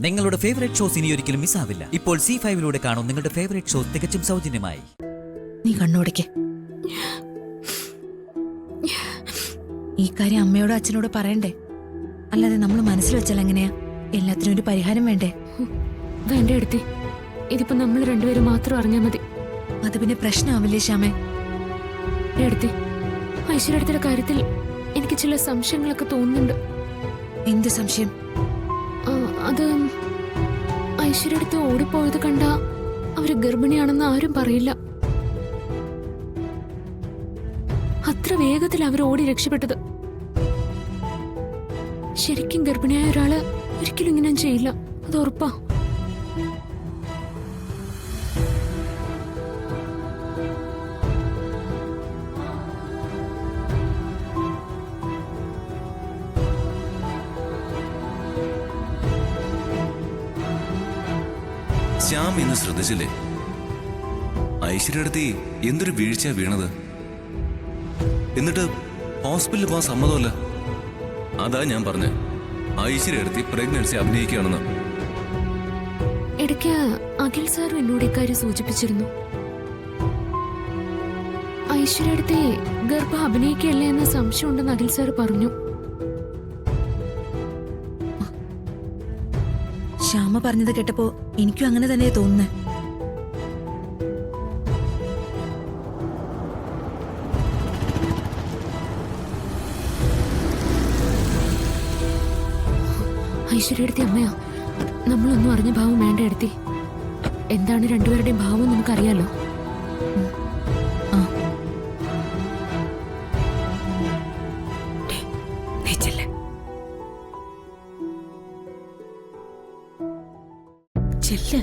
നിങ്ങളുടെ favourite shows ഇനി ഒരിക്കലും മിസ്സാവില്ല. ഇപ്പോൾ C5 കാണും നിങ്ങളുടെ ഫേവറേറ്റ് ഷോസ് തികച്ചും സൗജന്യമായി. നീ കണ്ണോടിക്ക്. ഈ കാര്യം അമ്മയോടോ അച്ഛനോടോ പറയണ്ടേ? അല്ലാതെ നമ്മൾ മനസ്സിൽ വെച്ചാൽ എങ്ങനെയാ? എല്ലാത്തിനും ഒരു പരിഹാരം വേണ്ടേ? വേണ്ട എടുത്തി, ഇതിപ്പോ നമ്മൾ രണ്ടുപേരും മാത്രം അറിഞ്ഞാൽ മതി. അത് പിന്നെ പ്രശ്നമാവില്ലേ ശ്യാമേ? എടുത്തി, ഐശ്വര്യയുടെ കാര്യത്തിൽ എനിക്ക് ചില സംശയങ്ങളൊക്കെ തോന്നുന്നുണ്ട്. എന്ത് സംശയം? അത് ഐശ്വര്യടുത്ത് ഓടിപ്പോയത് കണ്ട അവര് ഗർഭിണിയാണെന്ന് ആരും പറയില്ല. അത്ര വേഗത്തിൽ അവർ ഓടി രക്ഷപ്പെട്ടത്. ശരിക്കും ഗർഭിണിയായ ഒരാള് ഒരിക്കലും ഇങ്ങനെ ചെയ്യില്ല, അത് ഉറപ്പാ. ശ്യാം ഇന്ന് ശ്രദ്ധിച്ചില്ലേ? ഐശ്വര്യടുത്ത് എന്തൊരു വീഴ്ച വീണത്. എന്നിട്ട് ഹോസ്പിറ്റലിൽ പോകാൻ സമ്മതമല്ല. അതാ ഞാൻ പറഞ്ഞ ഐശ്വര്യടുത്ത് പ്രഗ്നൻസി അഭിനയിക്കുകയാണെന്ന്. ഇടയ്ക്ക് അഖിൽ സാർ എന്നോട് ഇക്കാര്യം സൂചിപ്പിച്ചിരുന്നു. ഐശ്വര്യടുത്തെ ഗർഭം അഭിനയിക്കുകയല്ലേ എന്ന സംശയം ഉണ്ടെന്ന് അഖിൽ സാർ പറഞ്ഞു. ശ്യാമ പറഞ്ഞത് കേട്ടപ്പോ എനിക്കും അങ്ങനെ തന്നെ തോന്നുന്നേ. ഐശ്വര്യടുത്തി അമ്മയാ, നമ്മളൊന്നും അറിഞ്ഞ ഭാവം വേണ്ട എടുത്തി. എന്താണ് രണ്ടുപേരുടെയും ഭാവം നമുക്കറിയാലോ. ചെല്ല്.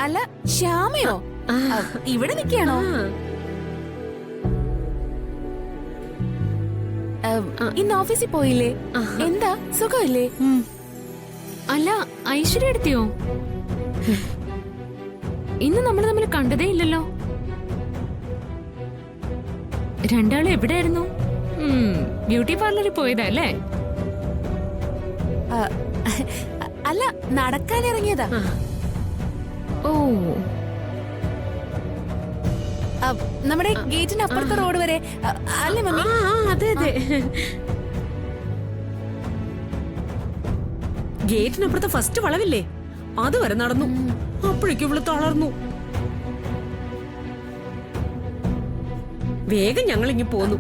അല്ല, ശ്യാമയോ ഇവിടെ നിൽക്കുകയാണോ? ഇന്ന് ഓഫീസിൽ പോയില്ലേ? എന്താ സുഖമില്ലേ? അല്ല, ഐശ്വര്യ എടുത്തിയോ? ഇന്ന് നമ്മൾ തമ്മിൽ കണ്ടതേ ഇല്ലല്ലോ. രണ്ടാളും എവിടെയായിരുന്നു? ബ്യൂട്ടി പാർലറിൽ പോയതാ അല്ലേ? അല്ല, നടക്കാനിറങ്ങിയതാ. ഓ, നമ്മുടെ ഗേറ്റിന്റെ അപ്പുറത്തെ റോഡ് വരെ അല്ലേ മമ്മി? അതെ അതെ, ഗേറ്റിനപ്പുറത്തെ ഫസ്റ്റ് വളവില്ലേ, അതുവരെ നടന്നു. അപ്പോഴേക്കും ഇവള് തളർന്നു. വേഗം ഞങ്ങൾ ഇങ്ങ് പോന്നു.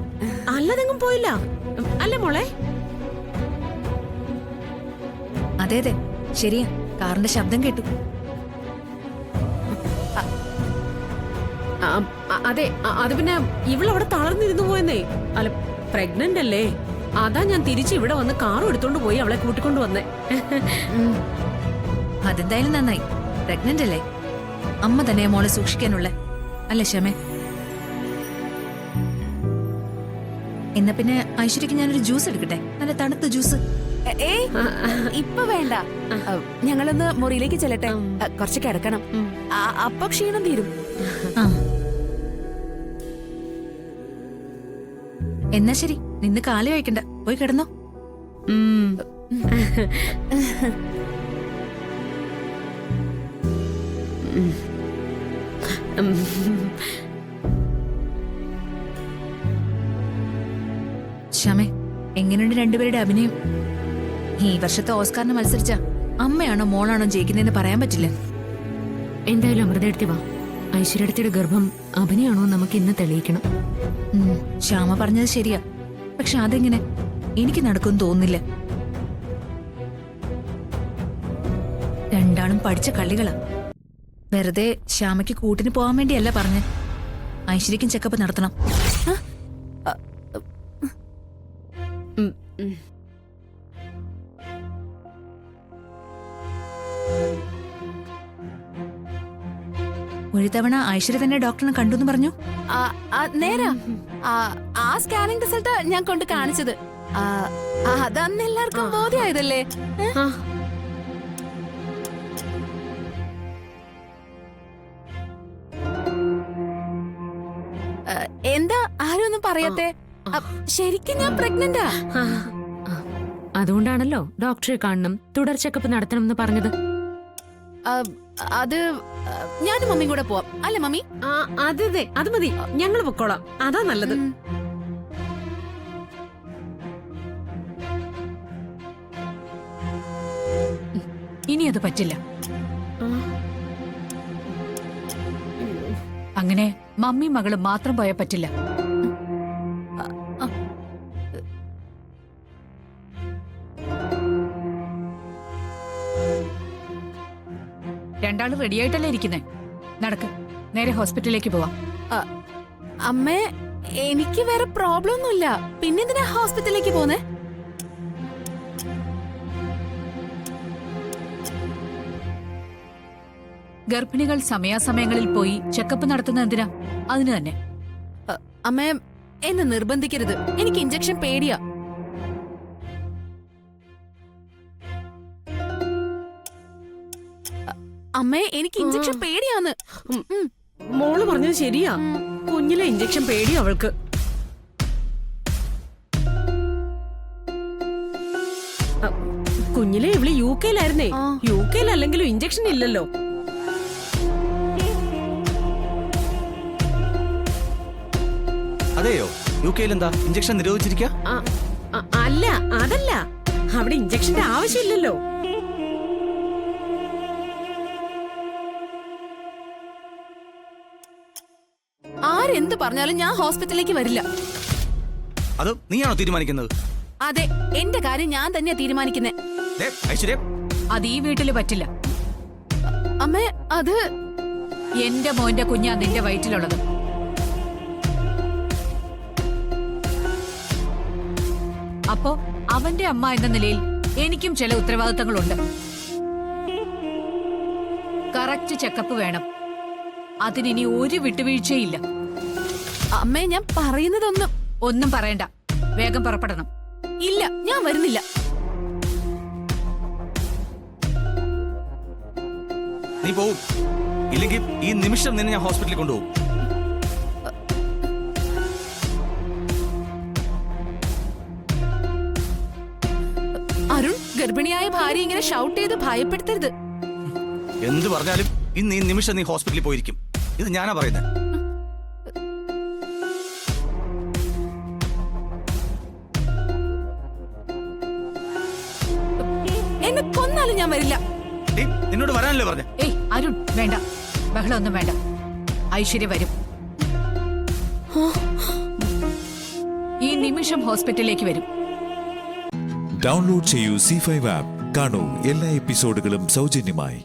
അല്ലതെങ്ങും പോയില്ല അല്ലേ മോളെ? അതെ അതെ, ശരിയാ. കാറിന്റെ ശബ്ദം കേട്ടു. അതെ, അത് പിന്നെ ഇവളവിടെ തളർന്നിരുന്നു പോയെന്നേ. അല്ല, പ്രഗ്നന്റ് അല്ലേ, അതാ ഞാൻ തിരിച്ച് ഇവിടെ വന്ന് കാറും എടുത്തോണ്ട് പോയി അവളെ കൂട്ടിക്കൊണ്ട് വന്നേ. അതെന്തായാലും നന്നായി. പ്രഗ്നന്റ് അല്ലേ, അമ്മ തന്നെ മോളെ സൂക്ഷിക്കാനുള്ള അല്ലേ ക്ഷമേ? എന്നാ പിന്നെ ഐശ്വര്യക്ക് ഞാനൊരു ജ്യൂസ് എടുക്കട്ടെ, നല്ല തണുത്ത ജ്യൂസ്. ഏയ്, ഇപ്പൊ വേണ്ട. ഞങ്ങളൊന്ന് മുറിയിലേക്ക് ചെല്ലട്ടെ, കുറച്ച് കിടക്കണം. അപ്പൊ ക്ഷീണം തീരും. എന്നാ ശരി, നിന്ന് കാല് കഴിക്കണ്ട, പോയി കിടന്നോ. ശ്യാമേ, എങ്ങനെയുണ്ട് രണ്ടുപേരുടെ അഭിനയം? ഈ വർഷത്തെ ഓസ്കാറിന് മത്സരിച്ച അമ്മയാണോ മോളാണോ ജയിക്കുന്നതെന്ന് പറയാൻ പറ്റില്ല. എന്തായാലും അമൃതയെടുത്തി വാ. ഐശ്വര്യയുടെ ഗർഭം അഭിനയാണോ നമുക്ക് ഇന്ന് തെളിയിക്കണം. ശ്യാമ പറഞ്ഞത് ശരിയാ, പക്ഷെ അതെങ്ങനെ എനിക്ക് നടക്കുമെന്ന് തോന്നുന്നില്ല. രണ്ടാളും പഠിച്ച കളികളാ. വെറുതെ ശ്യാമയ്ക്ക് കൂട്ടിന് പോകാൻ വേണ്ടിയല്ല പറഞ്ഞ്. ഐശ്വര്യക്കും ചെക്കപ്പ് നടത്തണം. ഒരു തവണ ഐശ്വര്യ തന്നെ ഡോക്ടറിനെ കണ്ടു എന്ന് പറഞ്ഞു. നേരാ. ആ സ്കാനിംഗ് റിസൾട്ട് ഞാൻ കൊണ്ട് കാണിച്ചത്. അതന്ന് എല്ലാവർക്കും ബോധ്യമായതല്ലേ? ആ, എന്താ ആരും ഒന്നും പറയാത്തെ? ശരിക്കും ഞാൻ പ്രഗ്നന്റാ. അതുകൊണ്ടാണല്ലോ ഡോക്ടറെ കാണണം, തുടർ ചെക്കപ്പ് നടത്തണം എന്ന് പറഞ്ഞത്. അത് ഞാനും മമ്മിയും കൂടെ പോവാം, അല്ലേ മമ്മി? അത് മതി, ഞങ്ങൾ പൊക്കോളാം. അതാ നല്ലത്. ഇനി അത് പറ്റില്ല. അങ്ങനെ മമ്മി മകളും മാത്രം പോയാൽ പറ്റില്ല. രണ്ടാളും റെഡിയായിട്ടല്ലേ ഇരിക്കുന്നേ? നടക്ക്, നേരെ ഹോസ്പിറ്റലിലേക്ക് പോവാം. അമ്മേ, എനിക്ക് വേറെ പ്രോബ്ലം ഒന്നുമില്ല. പിന്നെന്തിനാ ഹോസ്പിറ്റലിലേക്ക് പോന്നേ? ഗർഭിണികൾ സമയാസമയങ്ങളിൽ പോയി ചെക്കപ്പ് നടത്തുന്ന എന്തിനാ? അതിന് തന്നെ. അമ്മേ, എന്നെ നിർബന്ധിക്കരുത്. എനിക്ക് ഇഞ്ചക്ഷൻ പേടിയാ. അമ്മേ, എനിക്ക് ഇഞ്ചക്ഷൻ പേടിയാന്ന്. മോള് പറഞ്ഞത് ശരിയാ. കുഞ്ഞിലെ ഇഞ്ചക്ഷൻ പേടിയാ അവൾക്ക്. കുഞ്ഞിലെ ഇവള് UK-ലായിരുന്നേ. UK-ലല്ലെങ്കിലും ഇഞ്ചക്ഷൻ ഇല്ലല്ലോ. അതെയോ? UK-ൽ എന്താ ഇഞ്ചക്ഷൻ നിരോധിച്ചിരിക്കുക? അല്ല, അതല്ല, അവിടെ ഇഞ്ചക്ഷന്റെ ആവശ്യമില്ലല്ലോ. ആരെന്ത് പറഞ്ഞാലും ഞാൻ ഹോസ്പിറ്റലിലേക്ക് വരില്ല. അത് നീയാണോ തീരുമാനിക്കുന്നത്? അതെ, എന്റെ കാര്യം ഞാൻ തന്നെയാ തീരുമാനിക്കുന്നേ. ഐശ്വര്യ, അത് ഈ വീട്ടില് പറ്റില്ല. അമ്മേ, അത് എന്റെ മോന്റെ കുഞ്ഞാ നിന്റെ വയറ്റിലുള്ളത്. അപ്പോ അവന്റെ അമ്മ എന്ന നിലയിൽ എനിക്കും ചില ഉത്തരവാദിത്തങ്ങളുണ്ട്. കറക്റ്റ് ചെക്കപ്പ് വേണം. അതിനി ഒരു വിട്ടുവീഴ്ചയില്ല. അമ്മേ, ഞാൻ പറയുന്നതൊന്നും. ഒന്നും പറയണ്ട, വേഗം പുറപ്പെടണം. ഇല്ല, ഞാൻ വരുന്നില്ല. നീ പോവും. ഇല്ലെങ്കിൽ ഈ നിമിഷം നിന്നെ ഞാൻ ഹോസ്പിറ്റലിൽ കൊണ്ടുപോകും. അരുൺ, ഗർഭിണിയായ ഭാര്യ ഇങ്ങനെ ഷൗട്ട് ചെയ്ത് ഭയപ്പെടുത്തരുത്. എന്ത് പറഞ്ഞാലും ഇന്ന് ഈ നിമിഷം നീ ഹോസ്പിറ്റലിൽ പോയിരിക്കും. ഇത് ഞാനാ പറയുന്നത്. എന്നെ കൊന്നാലും ഞാൻ വരില്ല. നിന്നോട് വരാനല്ലേ പറഞ്ഞ? ഏയ് അരുൺ, വേണ്ട, ബഹളമൊന്നും വേണ്ട. ഐശ്വര്യ വരും. ഈ നിമിഷം ഹോസ്പിറ്റലിലേക്ക് വരും. ഡൗൺലോഡ് ചെയ്യൂ C5 ആപ്പ്. കാണൂ എല്ലാ എപ്പിസോഡുകളും സൗജന്യമായി.